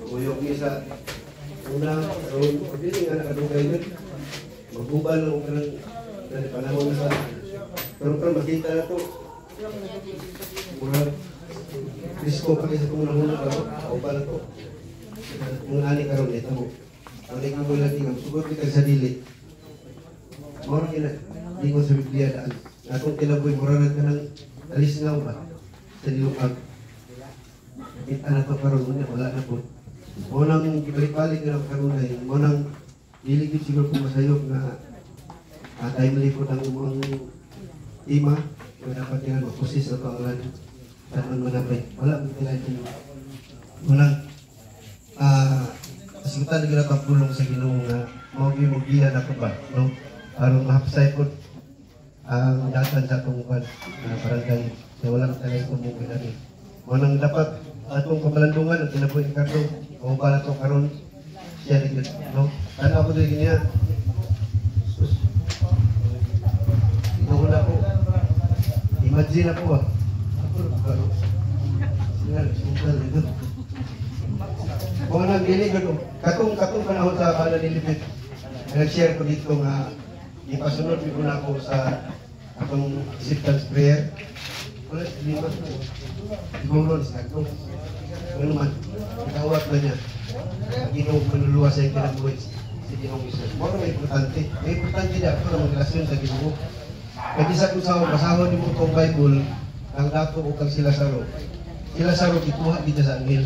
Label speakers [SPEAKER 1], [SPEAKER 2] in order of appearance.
[SPEAKER 1] Uyok isa. Una, hindi nga nakadugay yun. Magbubal lang ka ng panahon na sa. Pero makita na ito. Mga disko pa kayo sa kunang-unang ako. Kaubal na ito. Mga ani karon ito mo. Balik mo lang tingnan. Sugot kita sa dili. Mora kina. Di ko sa Biblia daan. Atong kinaboy, moranan ka ng alis nga ba? Sa nilupag. Kita na ito karon mo wala na po. Munang ibalik-balik na lang karoon na yun. Munang iligid siguro kung masayok na timely po ng mga ima na dapat yan mapusis na pangalan at manapay. Wala mo kailangan yun. Munang kasigutan na ginapapulong sa Ginoo na mawag-imugihan ako ba? No? Parang mahapsay po ang datan sa itong barangay na walang talagang tumugin natin. Munang dapat atong kabalandungan at kinabuhi ng kartong o bala to karon siya rin no? Tanaw ko din niya. Ito na po. Imagine ako ba? Ako ito. Kung nang dili ko katong panahon sa bala nilipit. Nag-share ko dito nga ipasunod ko na ako sa atong acceptance prayer. Wala, hindi ba? Siguro sa ako. Ano naman, ikawat na niya. Ginoo manluluwas sa kinabuhi sa Ginoong Isus. Moro may importante. May importante na ako na magrelasyon sa Ginoo. Kasi sa kung sa basahon ni mo itong Bible, ang dato o kang sila saro. Sila saro, ikuha kita sa angel.